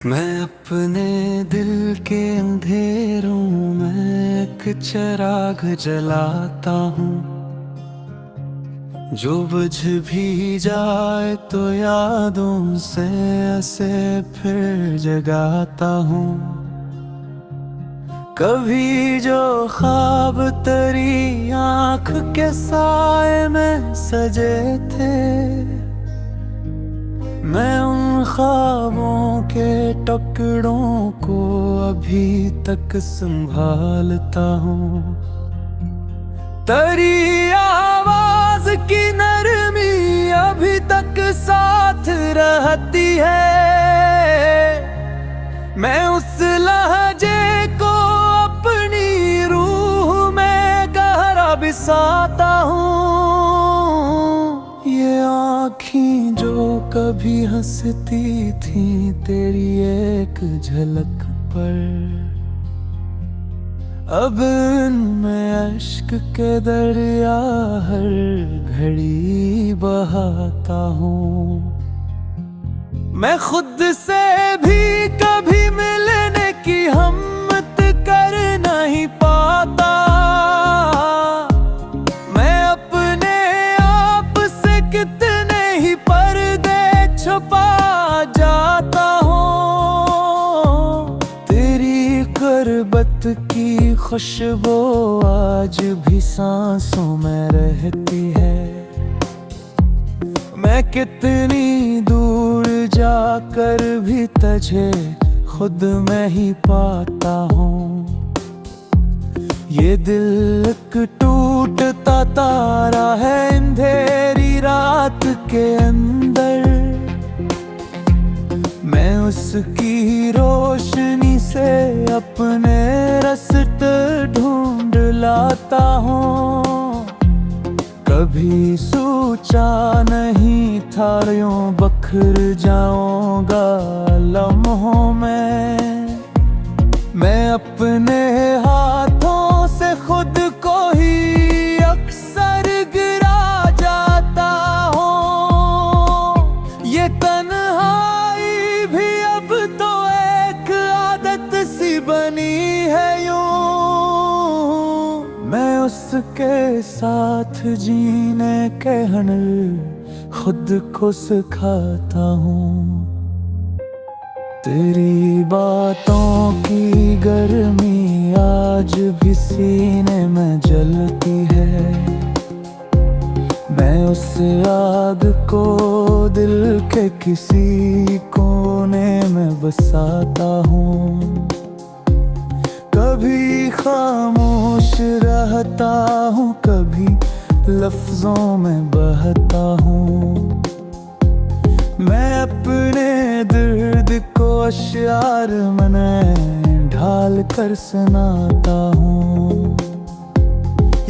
मैं अपने दिल के अंधेरों में एक चिराग जलाता हूँ। जो बुझ भी जाए तो यादों से ऐसे फिर जगाता हूँ। कभी जो ख्वाब तेरी आँख के साए में सजे थे, मैं उन ख्वाबों के टुकड़ों को अभी तक संभालता हूँ। तेरी आवाज की नरमी अभी तक साथ रहती है। मैं उस लहजे को अपनी रूह में गहरा बिसाता हूँ। ये आँखें जो कभी हंसती थी तेरी एक झलक पर, अब इनमें अश्क के दरिया हर घड़ी बहाता हूँ। मैं खुद से भी कभी मिलने की हिम्मत कर नहीं पाता। मैं अपने आप से कितने ही पर्दे छुपा जाता हूँ। तेरी गुर्बत की खुशबू आज भी सांसों में रहती है। मैं कितनी दूर जाकर भी तुझे खुद में ही पाता हूँ। ये दिल एक टूटता तारा है अंधेरी रात के अंदर। मैं उसकी रोशनी से अपने रास्ते ढूंढ लाता हूँ। कभी सोचा नहीं था यूं बखर जाऊंगा लम्हों में। मैं अपने हाथों से खुद को ही अक्सर गिरा जाता हूँ। ये तन्हाई भी अब तो एक आदत सी बनी है यूं। मैं उसके साथ जीने के हुनर खुद को सिखाता हूँ। तेरी बातों की गर्मी आज भी सीने में जलती है। मैं उस आग को दिल के किसी कोने में बसाता हूँ। कभी खामोश रहता हूँ, कभी लफ्जों में बहता हूँ। मैं अपने दर्द को अश्यार में ढाल कर सुनाता हूँ।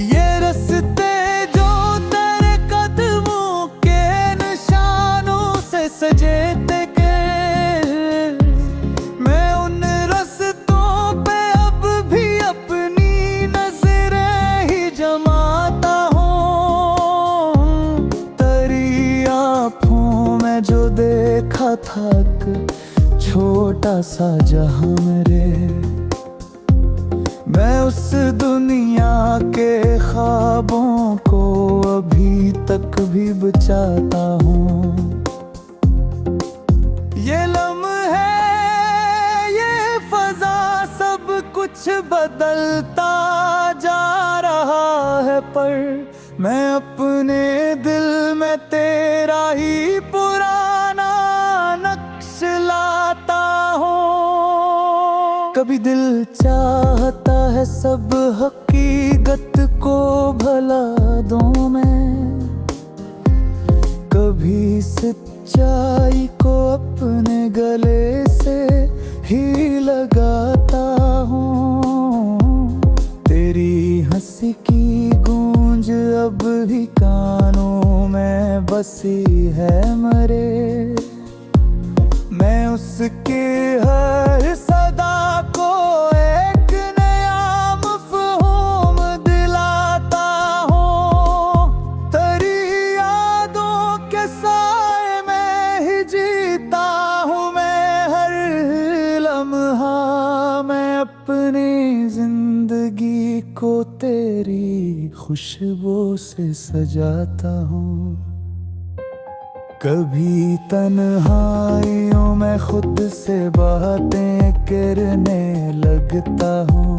ये रास्ते जो तेरे कदमों के निशानों से सजे थे, मैं उन रास्तों पे अब भी अपनी नजरें ही जमाता हूँ। तेरी आँखों में जो देखा था छोटा सा जहां मेरे, मैं उस दुनिया के ख्वाबों को अभी तक भी बचाता हूँ। ये लम्हे, ये फजा, सब कुछ बदलता जा रहा है, पर मैं अपने दिल में तेरा ही पुराना नक्श लाता हूँ। कभी दिल चाहता है सब हकीकत को भला दूं मैं, कभी सच्चाई को अपने गले से ही लगाता हूँ। तेरी हंसी की गूंज अब भी कानों में बसी है मरे। मैं उसके हर सदा को एक नया मफ़हूम दिलाता हूँ। तेरी यादों के साए में ही जीता हूँ मैं हर खुशबू से सजाता हूँ। कभी तन्हाइयों में खुद से बातें करने लगता हूँ।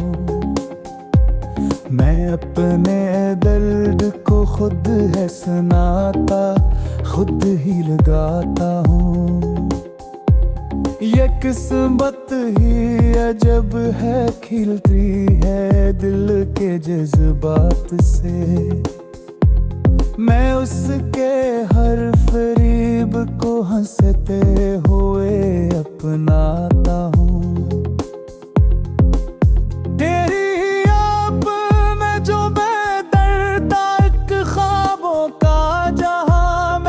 मैं अपने दर्द को खुद है सुनाता, खुद ही लगाता हूँ। ये किस्मत ही अजब है, खिलती है दिल के जज्बात से। मैं उसके हर फरीब को हंसते हुए अपनाता हूँ। तेरी आप में जो बेदर्दा एक ख्वाबों का जहां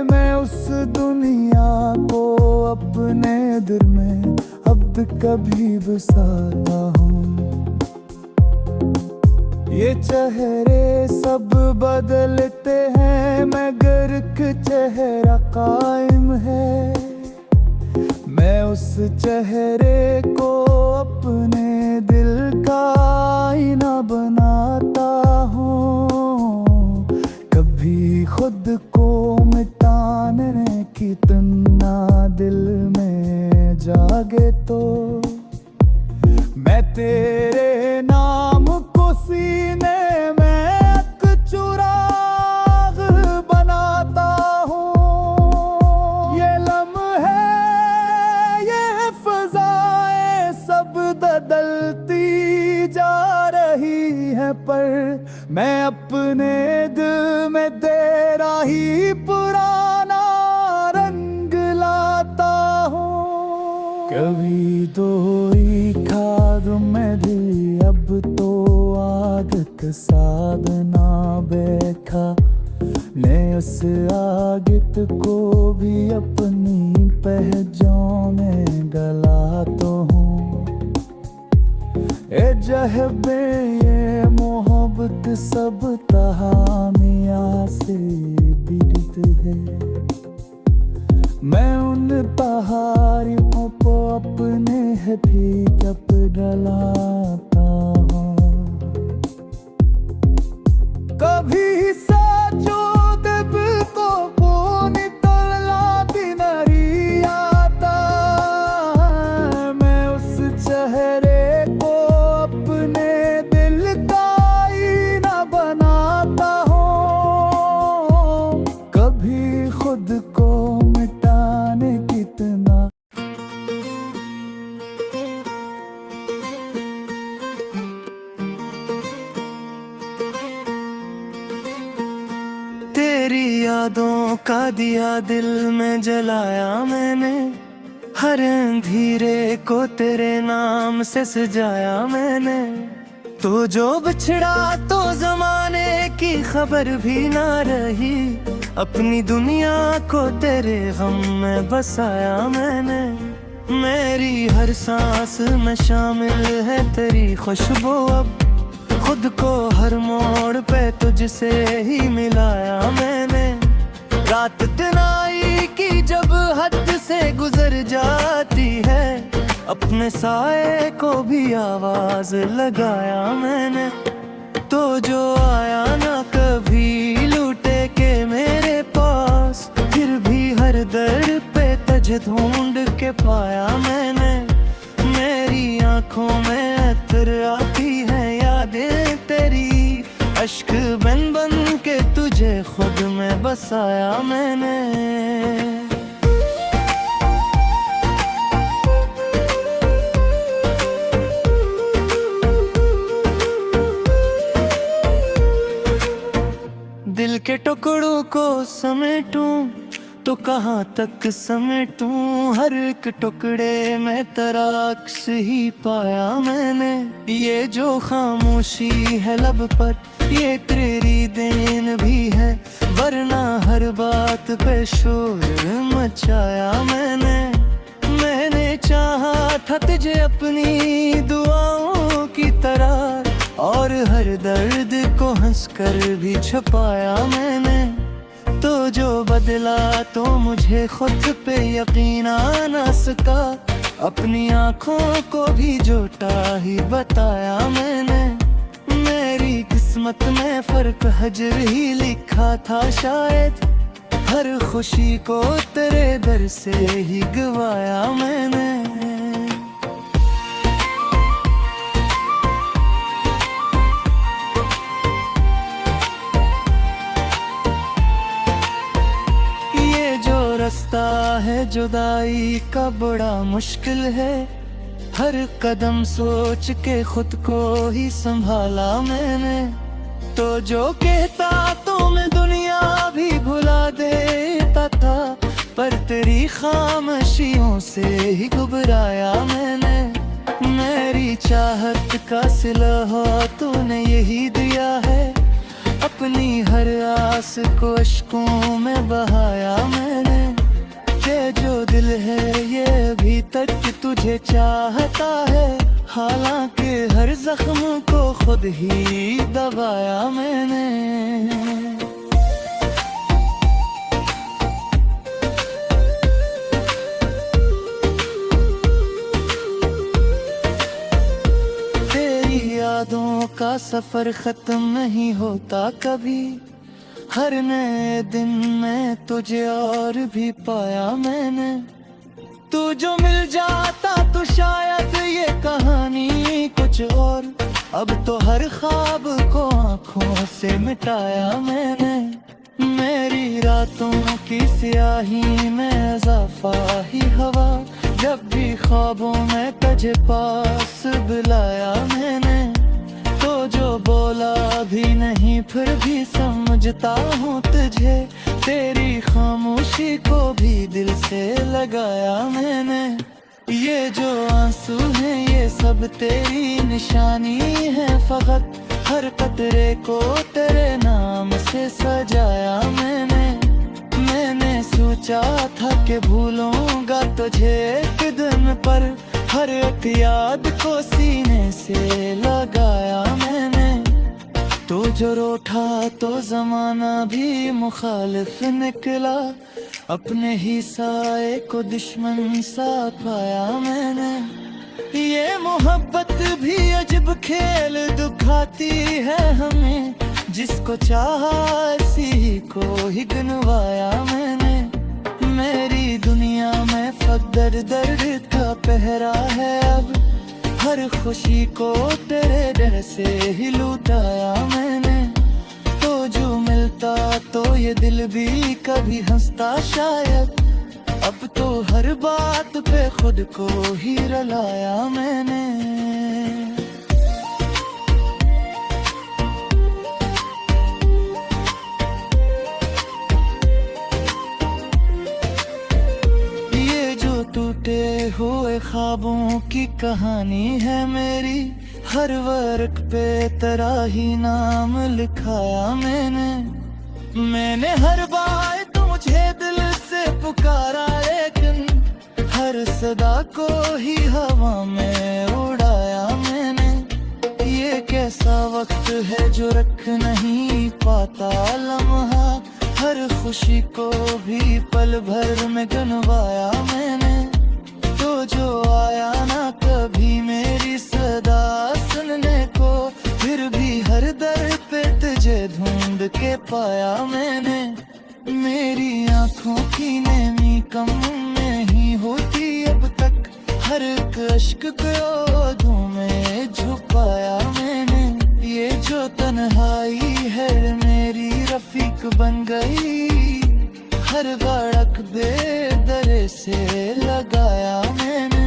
मैं उस दुनिया को अपने दिल में अब कभी बसाता हूँ। ये चेहरे सब बदलते हैं मगर एक चेहरा कायम है। मैं उस चेहरे को अपने दिल का आईना बनाता हूँ। कभी खुद को मिटाने की तमन्ना दिल में जागे तो मैं तेरे नाम को सीने में एक चुराग बनाता हूँ। ये लम्हे ये फजाएं सब बदलती जा रही है, पर मैं अपने दिल में तेरा ही पुराना रंग लाता हूँ। कभी तो खाद में दी अब तो आदत साधना बैठा। मैं उस आदत को भी अपनी पहचान में गलाता हूँ। ए जहबे ये मोहब्बत सब कहानिया से पीड़ित है। मैं उन पहाड़ियों को अपने है ठीक अप डलाता हूँ। कभी साचो दिल को पोनी तलला दिनरी आता। मैं उस चेहरे को अपने दिल का आईना बनाता हूँ। कभी खुद को मिटाने कितना तेरी यादों का दिया दिल में जलाया मैंने। हर अंधेरे को तेरे नाम से सजाया मैंने। तो जो बिछड़ा तो जमाने की खबर भी ना रही। अपनी दुनिया को तेरे गम में बसाया मैंने। मेरी हर सांस में शामिल है तेरी खुशबू। अब खुद को हर मोड़ पे तुझसे ही मिलाया मैंने। रात तन्हाई की जब हद से गुजर जाती है, अपने साए को भी आवाज लगाया मैंने। तो जो आया ना कभी लूटे के मेरे पास, फिर भी हर दर पे तुझे ढूंढ के पाया मैंने। मेरी आंखों में अतर आती है यादें तेरी। अश्क बन बन के तुझे खुद में बसाया मैंने। दिल के टुकड़ों को समेटूं तो कहाँ तक समेटूं। हर एक टुकड़े में तेरा अक्स ही पाया मैंने। ये जो खामोशी है लब पर, ये तेरी देन भी है, वरना हर बात पे शोर मचाया मैंने। मैंने चाहा था तुझे अपनी दुआओं की तरह, और हर दर्द को हंसकर भी छुपाया मैंने। तो जो बदला तो मुझे खुद पे यकीन आ ना सका। अपनी आंखों को भी झूठा ही बताया मैंने। मेरी किस्मत में फर्क हजर ही लिखा था शायद। हर खुशी को तेरे दर से ही गवाया मैंने। ये जो रास्ता है जुदाई का बड़ा मुश्किल है। हर कदम सोच के खुद को ही संभाला मैंने। तो जो कहता तो मैं दुनिया भी भुला देता था, पर तेरी खामोशियों से ही घबराया मैंने। मेरी चाहत का सिला तूने यही दिया है, अपनी हर आस को अश्कों में बहाया मैंने। ये जो दिल है ये अभी तक तुझे चाहता है, हालांकि हर जख्म को खुद ही दबाया मैंने। तेरी यादों का सफर खत्म नहीं होता कभी। हर नए दिन में तुझे और भी पाया मैंने। तू जो मिल जाता तो शायद ये कहानी कुछ और। अब तो हर ख्वाब को आंखों से मिटाया मैंने। मेरी रातों की स्याही में इजाफा ही हवा, जब भी ख्वाबों में तुझे पास बुलाया मैंने। तो जो बोला भी नहीं फिर भी समझता हूँ तुझे, तेरी खामोशी को भी दिल से लगाया मैंने। ये जो आंसू हैं ये सब तेरी निशानी है फकत, हर कतरे को तेरे नाम से सजाया मैंने। मैंने सोचा था कि भूलूंगा तुझे एक दिन, पर हर एक याद को सीने से लगाया मैंने। तो जो रूठा तो जमाना भी मुखालिफ निकला, अपने ही साए को दुश्मन सा पाया मैंने। ये मोहब्बत भी अजब खेल दिखाती है हमें, जिसको चाहा इसी को ही गिनवाया मैंने। मेरी दुनिया में फकदर दर्द का पहरा है अब, हर खुशी को तेरे डर से ही लुटाया मैंने। तो जो मिलता तो ये दिल भी कभी हंसता शायद, अब तो हर बात पे खुद को ही रुलाया मैंने। टूटे हुए ख्वाबों की कहानी है मेरी, हर वर्क पे तेरा ही नाम लिखाया मैंने हर बार तो मुझे दिल से पुकारा, लेकिन हर सदा को ही हवा में उड़ाया मैंने। ये कैसा वक्त है जो रख नहीं पाता लम्हा, हर खुशी को भी पल भर में गिनवाया मैंने। तो जो आया ना कभी मेरी सदा सुनने को, फिर भी हर दर पे तुझे ढूंढ के पाया मैंने। मेरी आंखों की नमी कम नहीं होती अब तक, हर एक अश्क को आंखों में छुपाया मैंने। ये जो तन्हाई है मेरी रफीक बन गई, हर धड़क बेदर से लगाया मैंने।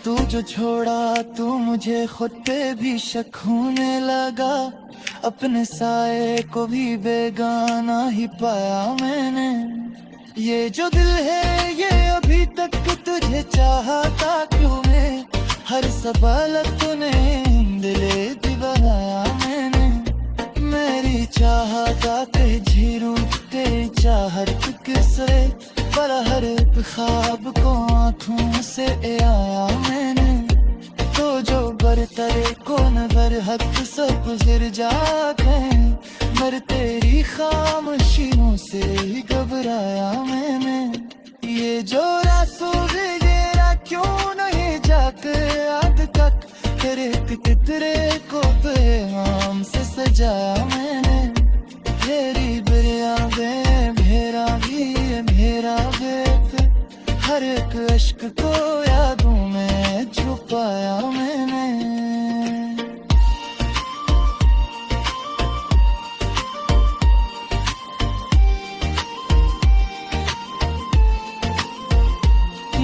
तू जो छोड़ा तू मुझे खुद पे भी शक होने लगा, अपने साए को भी बेगाना ही पाया मैंने। ये जो दिल है ये अभी तक तुझे चाहता क्यों है, हर सवाल तूने दिले दीवाया मैंने। मेरी चाहता झीरू तेरी चाहत किसरे, पर हर एक ख्वाब को आँखों से आया मैंने। तो जो बरतरे को नजर हक सब गुजर जाते, मर तेरी खामोशियों से ही घबराया मैंने। ये जो रासूल तेरा क्यों नहीं जाके आज तक, तेरे कितरे को पैगाम से सजा सजाया मैंने, तेरी बिरिया बे भेरा भी मेरा बेत, हर एक अश्क को यादों में छुपाया मैंने।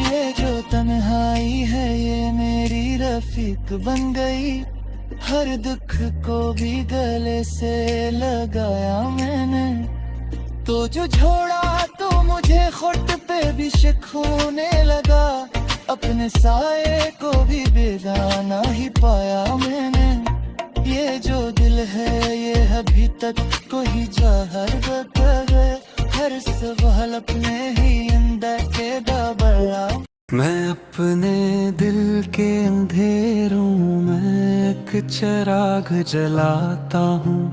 ये जो तन्हाई है ये मेरी रफीक बन गई, हर दुख को भी गले से लगाया मैंने। तो जो छोड़ा तो मुझे खुद पे भी शक होने लगा, अपने साए को भी बेगाना ही पाया मैंने। ये जो दिल है ये अभी तक कोई जहर गए, हर सवाल अपने ही अंदर के दबड़ा। मैं अपने दिल के अंधेरों में एक चिराग जलाता हूँ,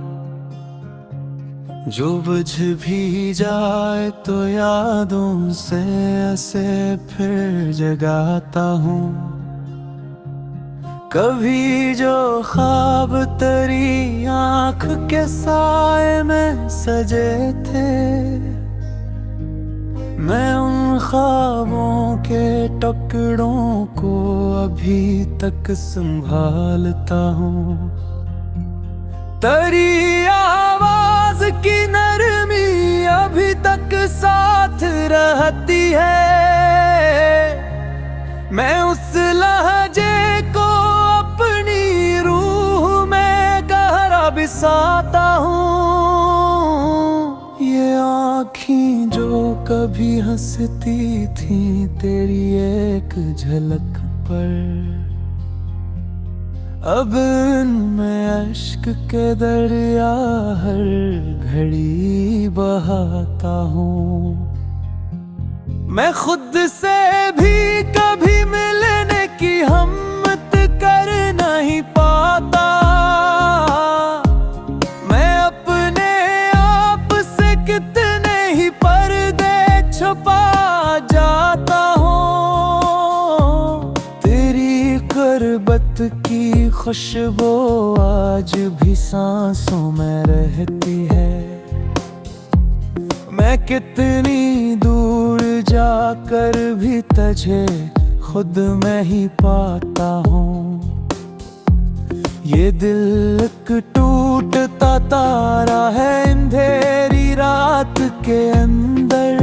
जो बुझ भी जाए तो यादों से ऐसे फिर जगाता हूँ। कभी जो ख्वाब तेरी आँख के साए में सजे थे, मैं उन ख्वाबों के टुकड़ों को अभी तक संभालता हूँ। तेरी आवाज की नरमी अभी तक साथ रहती है, मैं उस लहजे को अपनी रूह में गहरा बिसाता हूँ। ये आँखें जो कभी हंसती थी तेरी एक झलक पर, अब इनमें अश्क के दरिया हर घड़ी बहाता हूँ। मैं खुद से भी कभी मिलने की हिम्मत कर नहीं पाता, मैं अपने आप से कितने ही पर्दे छुपा जाता हूँ। तेरी गुर्बत की खुशबू आज भी सांसों में रहती है, मैं कितनी दूर जाकर भी तुझे खुद में ही पाता हूँ। ये दिल एक टूटता तारा है अंधेरी रात के अंदर,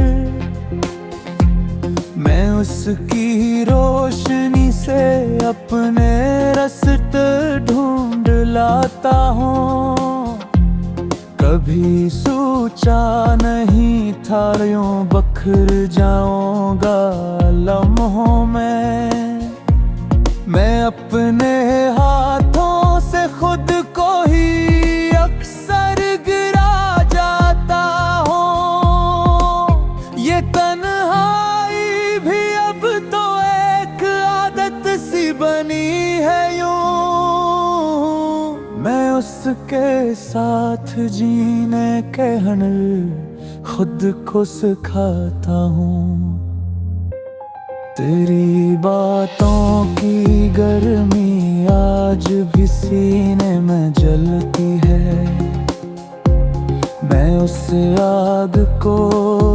मैं उसकी रोशनी से अपने रास्ते ढूंढ लाता हूँ। कभी सोचा नहीं था यूं बखर जाऊंगा लम्हों में, मैं अपने हाथों से खुद को ही अक्सर गिरा जाता हूँ। ये तन्हाई भी अब तो एक आदत सी बनी है यूं, मैं उसके साथ जीने के हुनर खुद को सिखाता हूँ। तेरी बातों की गर्मी आज भी सीने में जलती है, मैं उस आग को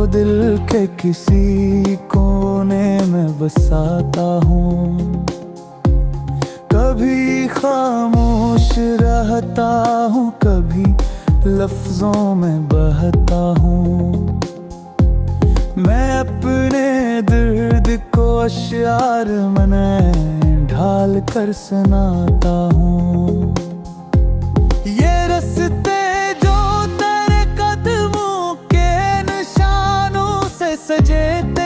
दिल के किसी कोने में बसाता हूँ। कभी खामोश रहता हूँ, कभी लफ्जों में बहता हूँ, मैं अपने दर्द को अश्यार में ढाल कर सुनाता हूँ। ये रास्ते जो तेरे कदमों के निशानों से सजे थे,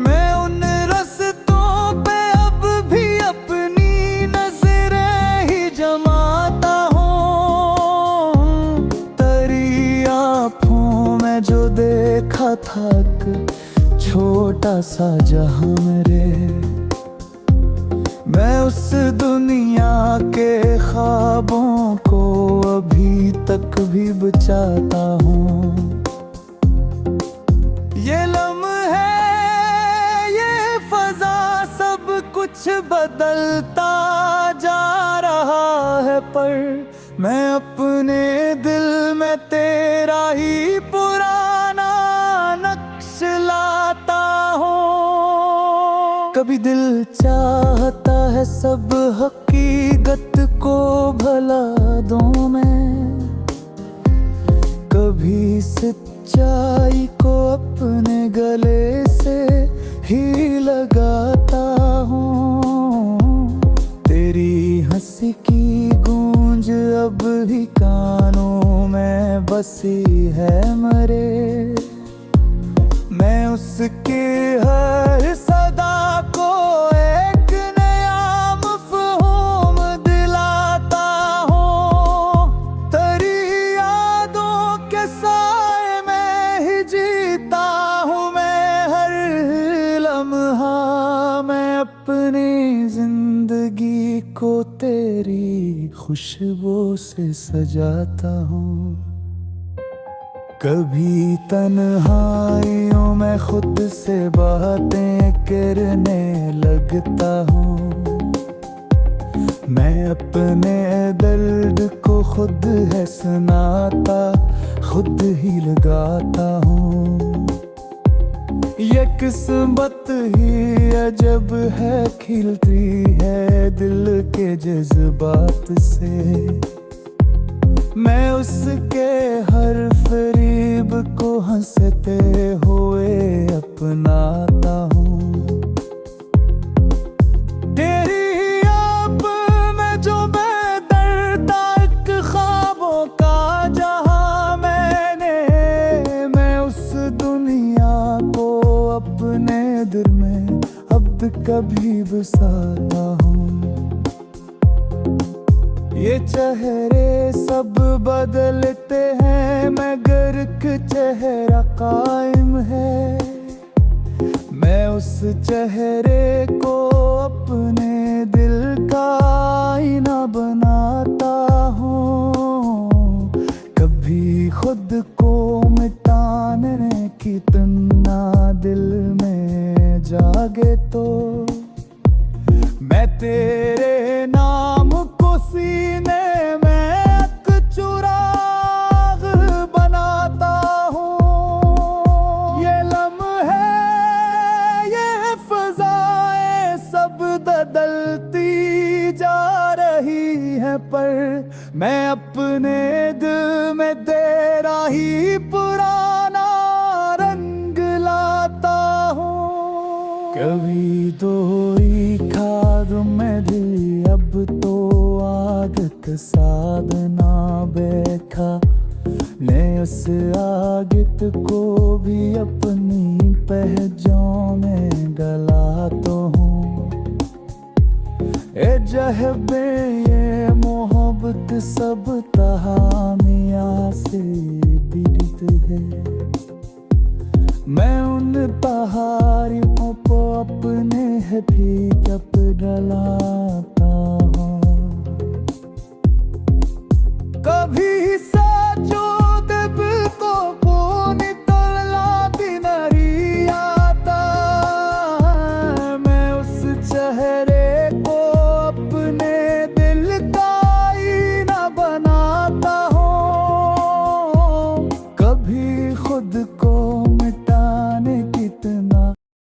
मैं उन रास्तों पे अब भी अपनी नजरें ही जमाता हूँ। तेरी आँखों में जो देखा था छोटा सा जहां मेरे, मैं उस दुनिया के ख्वाबों को अभी तक भी बचाता हूँ। ये लम्हे ये फजा सब कुछ बदलता जा रहा है, पर मैं अपने दिल में तेरा ही पुराना नक्श लाता हूँ। कभी दिल चाहता है सब हकीकत को भला दूं मैं, कभी सच्चाई को अपने गले से ही लगाता हूँ। तेरी हंसी की गूंज अब भी कानों में बसी है मरे, मैं उसके हर सदा को एक नया मफ़हूम दिलाता हूँ। तेरी यादों के साए में ही जीता हूँ मैं हर लम्हा, मैं अपनी जिंदगी को तेरी खुशबू से सजाता हूँ। कभी तन्हाइयों में खुद से बातें करने लगता हूँ, मैं अपने दर्द को खुद है सुनाता, खुद ही लगाता हूँ। ये किस्मत ही अजब है, खिलती है दिल के जज्बात से, मैं उसके हर फरीब को हंसते हुए अपनाता हूँ। तेरी आप में जो बेदर्दा एक ख्वाबों का जहां मैंने, मैं उस दुनिया को अपने दिल में अब कभी बसाता हूँ। ये चेहरे सब बदलते हैं मगर एक चेहरा कायम है, मैं उस चेहरे को अपने दिल का आईना बनाता हूँ। कभी खुद को मिटाने की तमन्ना दिल में जागे तो मैं तेरे नाम को सीने में एक चुराग बनाता हूँ। ये लम्हे ये फजाएं सब बदलती जा रही है, पर मैं अपने दिल में तेरा ही पुराना रंग लाता हूँ। कभी तो खाद में दिल अब तो आगत साधना बैठा, मैं उस आगत को भी अपनी पहचान में गलाता हूँ। ए जहबे ये मोहब्बत सब कहानियाँ से पीड़ित है, मैं उन पहाड़ियों को अपने है भी कब डला